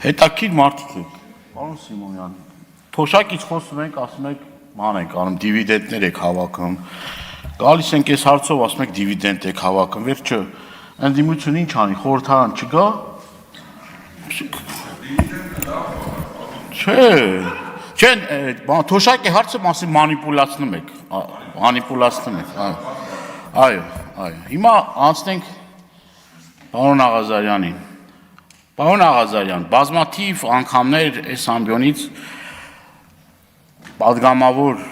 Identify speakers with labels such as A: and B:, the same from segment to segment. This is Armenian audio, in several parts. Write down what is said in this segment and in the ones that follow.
A: Հետաքրքիր մարդիկ եք, պարոն Սիմոնյան, թոշակից խոսում ենք, ասում եք, ման ենք անում, դիվիդենտներ եք հավաքում, գալիս ենք այս հարցով, ասում եք դիվիդենտ եք հավաքում, վերջը, ընդդիմություն ինչ անի, խորհրդարան չգա, չէ, թոշակի հարցը մասի մանիպուլացնում եք, այո, հիմա անցնենք պարոն Աղազարյանին, Պարոն Աղազարյան, բազմաթիվ անգամներ այս ամբիոնից պատգամավոր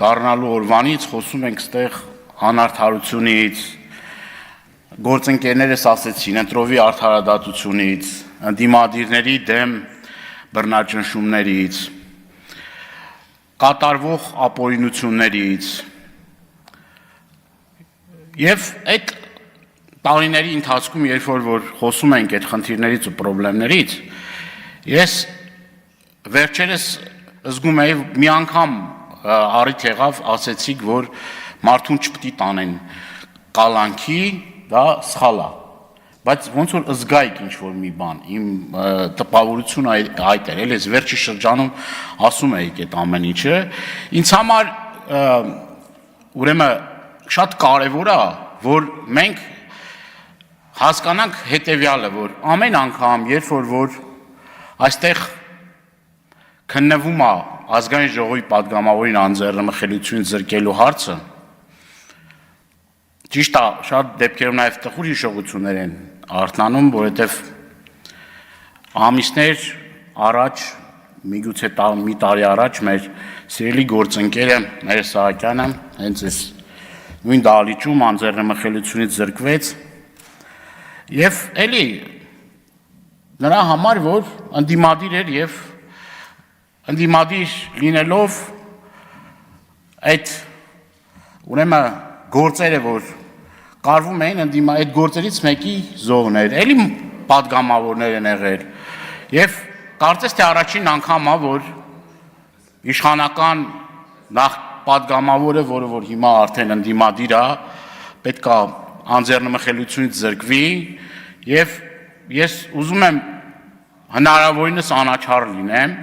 A: դառնալու օրվանից խոսում ենք ստեղ անարդարությունից, գործընկերներս ասեցին, ընտրովի արդարադատությունից, ընդդիմադիրների դեմ բռնաճնշումներից, կատարվող ապօրինություններից եւ այդ տարիների ընթացքում, երբ որ խոսում ենք այդ խնդիրներից ու պրոբլեմներից, ես վերջերս զգում էի մի անգամ առիթ եղավ, ասեցիք, որ մարդուն չպետք է տանեն կալանքի, դա սխալ է, բայց ոնց որ զգայք ինչ-որ մի բան, իմ տպավորությունը այդ էր, ես վերջի շրջանում ասում էիք այդ ամեն ինչը, ինձ համար ուրեմն շատ կարևոր է, որ մենք հասկանանք հետևյալը, որ ամեն անգամ, երբ որ այստեղ քննվում է ազգային ժողովի պատգամավորին անձեռնմխելիություն զրկելու հարցը, ճիշտ է, շատ դեպքերում նաև տխուր հիշողություններ են արթնանում, որովհետև ամիսներ առաջ, միգուցե մի տարի առաջ մեր սիրելի գործընկերը Մհեր Սահակյանը հենց այս նույն դահլիճում անձեռնմխելիությունից զրկվեց Եվ էլի նրա համար, որ ընդդիմադիր էր և ընդդիմադիր լինելով այդ ուրեմն գործերը, որ կարվում էին այդ գործերից մեկի զոհն էր, էլի պատգամավորներ են եղել և կարծես թե առաջին անգամ է, որ իշխանական նախ պատգամավորը, որը որ հիմա արդեն ընդդիմադիր է, պետք է անձեռնմխելիությունից զրկվի և ես ուզում եմ հնարավորինս անաչառ լինեմ,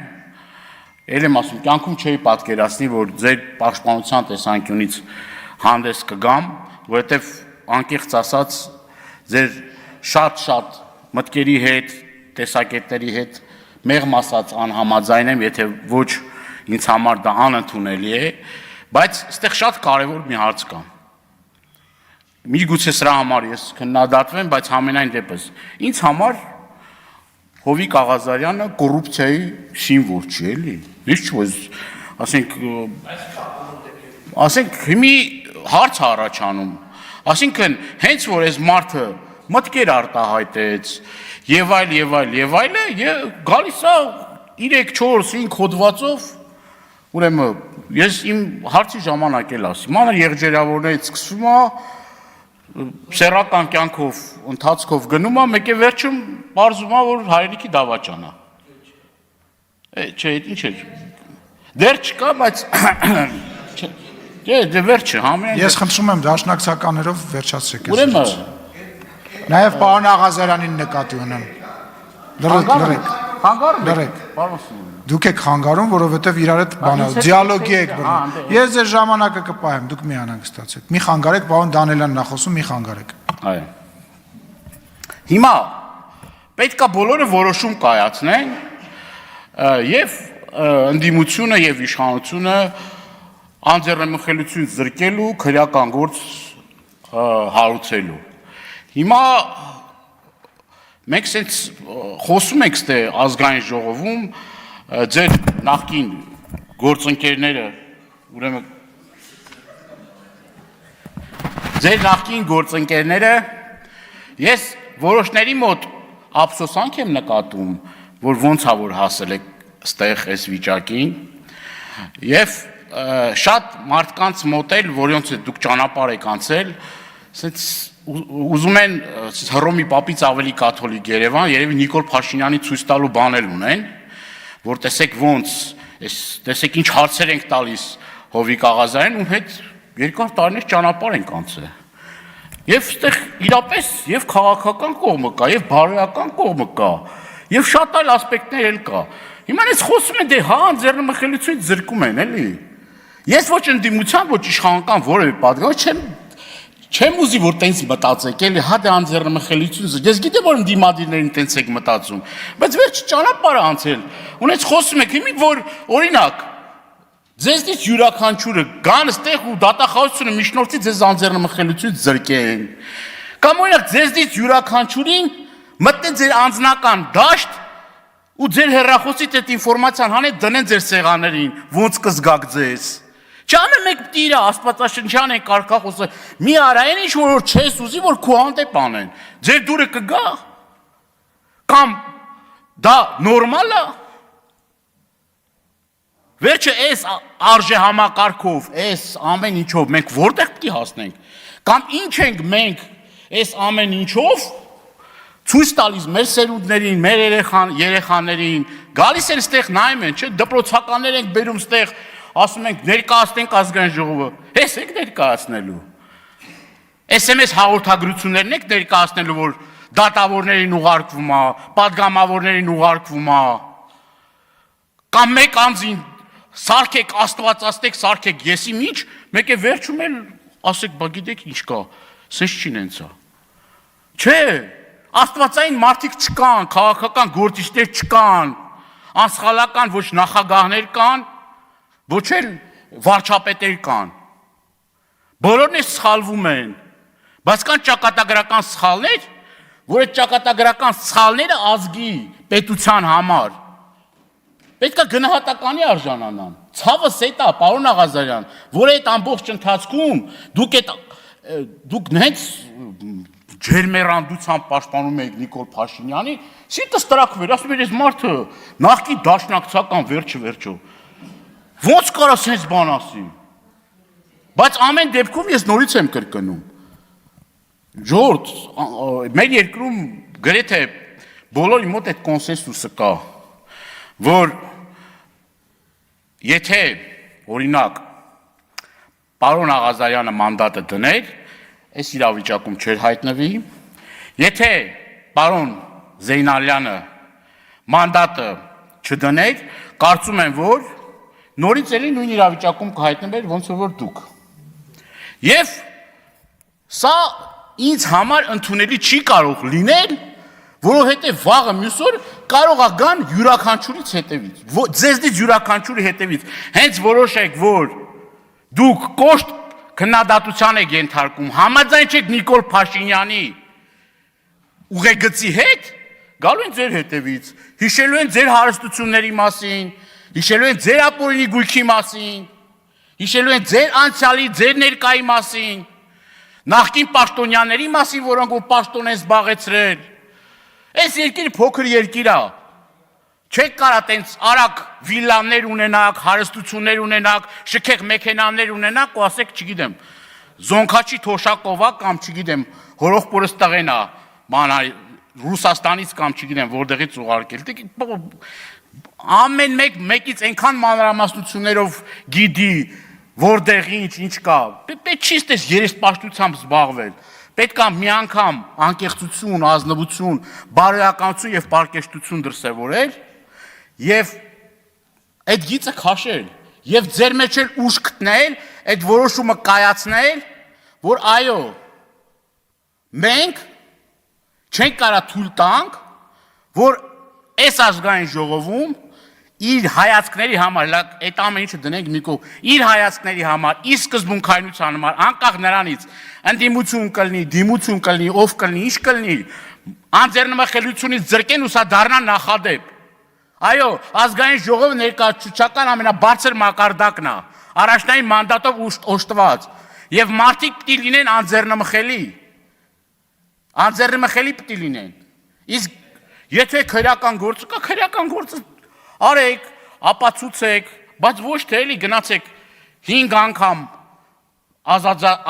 A: էլ եմ ասում, կյանքում չէի պատկերացնի, որ ձեր պաշտպանության տեսանկյունից հանդես կգամ, որովհետև անկեղծ ասած ձեր շատ մտքերի հետ, տեսակետների հետ մեղմ ասած անհամաձայն եմ, եթե ոչ ինձ համար դա անընդունելի է, բայց այստեղ շատ կարևոր մի հարց կա Միգուցե սրա համար ես քննադատվեմ, բայց համենայն դեպս ինձ համար Հովիկ Աղազարյանը կոռուպցիայի սիմվոլ չի, էլի։ Իսկ ոչ, ասենք մի հարց առաջանում, ասինքն հենց որ այս մարդը մտքեր արտահայտեց եւ այլը, գալիս է 3-4-5 հոդվածով, ուրեմն ես իմ հարցի ժամանակ էլ ասի, մանր եղջերավորներից սկսվում է սեռական կյանքով, ընթացքով գնում է, մեկ է վերջում պարզում է, որ հայրենիքի դավաճան է։ Չէ, ինչ է, դեր չկա, բայց, դե վերջը, համենայն։
B: Ես խնդրում եմ դաշնակցականներով վերջացրեք ես
A: Ուրեմն,
B: նաև պարոն Աղազարյանին նկատի ունեմ, լրեք, դուք եք խանգարում, որովհետև իրար հետ դիալոգի եք բռնում, ես ձեր ժամանակը կպահեմ, դուք մի անհանգստացեք, մի խանգարեք, պարոն Դանելյանն է խոսում, մի խանգարեք։
A: Այո։ Հիմա պետք է բոլորը որոշում կայացնեն եւ ընդդիմությունը եւ իշխանությունը անձեռնմխելիություն զրկելու քրեական գործ հարուցելու։ Հիմա մենք սենց խոսում ենք ստե ազգային ժողովում ձեր նախկին գործընկերները ուրեմն ձեր նախկին գործընկերները ես որոշների մոտ ափսոսանք եմ նկատում որ ոնց է որ հասել եք ստեղ այս վիճակին եւ շատ մարդկանց մոտ էլ որոնց դուք ճանապարհ եք անցել սենց ուզում են Հռոմի պապից ավելի կաթոլիկ Երևան, երևի Նիկոլ Փաշինյանի ցույց տալու բան էլ ունեն, որ տեսեք ոնց, տեսեք ինչ հարցեր ենք տալիս Հովիկ Աղազարյանին, ում հետ երկար տարիներ ճանապարհ ենք անցել։ Եվ այդտեղ իրապես եւ քաղաքական կողմը կա, եւ բարոյական կողմը կա, Եվ շատ այլ ասպեկտներ էլ կա։ Հիմա ես խոսում եմ դե հա անձեռնմխելիությունից զրկում են, էլի։ Ես ոչ ընդդիմության, ոչ իշխանական որևէ պատգամ չեմ ուզի որ տենց մտածեք, էլի հա դե անձեռնմխելիություն։ Ես գիտեմ որ ընդդիմադիրներին տենց եք մտածում, բայց վերջ ճանապարհը անցել։ Ունեց խոսում եք հիմի որ օրինակ ձեզնից յուրաքանչյուրը գան ստեղ ու դատախազությունը միջնորդի ձեզ անձեռնմխելիությունից զրկեն։ Կամ օրինակ ձեզնից յուրաքանչյուրին մտնեն ձեր անձնական դաշտ ու ձեր հեռախոսից այդ ինֆորմացիան հանեն դնեն ձեր սեղաններին, ոնց կզգաք ձեզ։ Չանեմ եք պիտի իրա աստվածաշնչյան են կարգախոսը մի արա այն ինչ որ չես ուզի որ քո հանդեպ անեն։ Ձեր դուրը կգա։ Կամ դա նորմալ է։ Վերջը այս արժե համակարգով, այս ամեն ինչով մենք որտեղ պիտի հասնենք։ Կամ ինչ ենք մենք այս ամեն ինչով ցույց տալիս մեր սերունդներին, մեր երեխաներին, գալիս են ստեղ նայում են, չէ, դպրոցականներ ենք բերում ստեղ, ասում ենք ներկայացնենք ազգային ժողովը, հես եք ներկայացնելու։ SMS հաղորդագրություններն եք ներկայացնելու, որ դատավորներին ուղարկվում է, պատգամավորներին ուղարկվում է։ Կամ մեկ անձին սարքեք, աստվածացնեք, սարքեք եսի միջ, մեկ է վերջում էլ ասեք, բա գիտեք ինչ կա, սենց չի նենցա։ Չէ, աստվածային մարդիկ չկան, քաղաքական գործիչներ չկան, անսխալական ոչ նախագահներ կան, ոչ էլ վարչապետեր կան։ Բոլորն էլ սխալվում են, բայց կան ճակատագրական սխալներ, որ այդ ճակատագրական սխալները ազգի, պետության համար պետք է գնահատականի արժանանան։ Ցավս էդ է, պարոն Աղազարյան, որ այդ ամբողջ ընթացքում դուք հենց ջերմեռանդությամբ պաշտպանում եք Նիկոլ Փաշինյանի, սիրտս տրաքվեր, ասում էր, այս մարդը նախկին դաշնակցական վերջը։ Ոնց կարա սենց բան ասի։ Բայց ամեն դեպքում ես նորից եմ կրկնում։ Ժողովուրդ, մեր երկրում գրեթե բոլորի մոտ այդ կոնսենսուսը կա, որ եթե օրինակ պարոն Աղազարյանը մանդատը դներ, այս իրավիճակում չէր հայտնվի, եթե պարոն Զեյնալյանը մանդատը չդներ, կարծում եմ, որ նորից էլի նույն իրավիճակում կհայտնվեր, ոնց որ դուք։ Եվ սա ինձ համար ընդունելի չի կարող լինել, որովհետև վաղը մյուս օր կարող է գան յուրաքանչյուրից հետևից, ձեզնից յուրաքանչյուրի հետևից, հենց որոշեք, որ դուք կոշտ քննադատության եք ենթարկում, համաձայն չեք Նիկոլ Փաշինյանի ուղեգծի հետ, գալու են ձեր հետևից, հիշելու են ձեր հարստությունների մասին, հիշելու են ձեր ապօրինի գույքի մասին, հիշելու են ձեր անցյալի, ձեր ներկայի մասին, նախկին պաշտոնյաների մասին, որոնք որ պաշտոն են զբաղեցրել։ Այս երկիրը փոքր երկիր է։ Չեք կարա տենց արագ վիլլաներ ունենաք, հարստություններ ունենաք, շքեղ մեքենաներ ունենաք ու ասեք, չգիտեմ, Զոնքաչի Թոշակովա կամ չգիտեմ, Հորոխպորստաղենա, Ռուսաստանից կամ չգիտեմ, որտեղից ուղարկել։ Ամեն մեկից այնքան մանրամասնություններով գիտի, որտեղ ինչ կա։ Պետք չի ստես երեսպաշտությամբ զբաղվել։ Պետք է մի անգամ անկեղծություն, ազնվություն, բարոյականություն եւ պարկեշտություն դրսևորել եւ այդ գիծը քաշել եւ ձեր մեջ էլ ուժ գտնել, այդ որոշումը կայացնել, որ այո, մենք չենք կարա թույլ տանք, որ այս ազգային ժողովում իր հայացքների համար, այդ ամեն ինչը դնենք մի կողմ, իր հայացքների համար, իր սկզբունքայնության համար, անկախ նրանից ընդդիմություն կլինի, դիմություն կլինի, ով կլինի, ինչ կլինի, անձեռնմխելիությունից զրկեն ու սա դառնա նախադեպ։ Այո, ազգային ժողովը ներկայացուցչական ամենաբարձր մակարդակն է, առաջնային մանդատով օժտված, եւ մարդիկ պիտի լինեն անձեռնմխելի։ Անձեռնմխելի պիտի լինեն։ Իսկ եթե քրեական գործը կա, քրեական գործը արեք, ապացուցեք, բայց ոչ թե էլի գնացեք 5 անգամ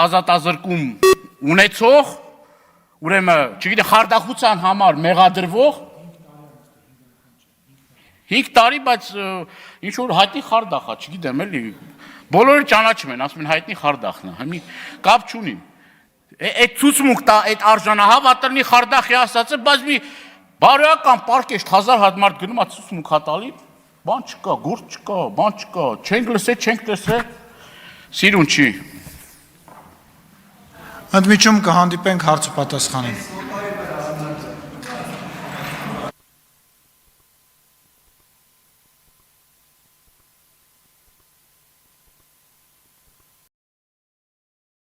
A: ազատազրկում ունեցող, ուրեմն, չգիտեմ, խարդախության համար մեղադրվող 5 տարի, բայց ինչ որ հայտնի խարդախ է, չգիտեմ, էլի բոլորը ճանաչում են, ասում են հայտնի խարդախն է, հիմի կապ չունի։ Այդ ցուցմունք տա, այդ արժանահավատալի խարդախի ասածը, Բարոյական պարկեշտ 1000 հատ մարդ գնում է ցուցմունք հատալի, բան չկա, գործ չկա, բան չկա, չենք լսել, չենք տեսել, սիրուն չի։
B: Ընդմիջում կհանդիպենք հարցը պատասխանին։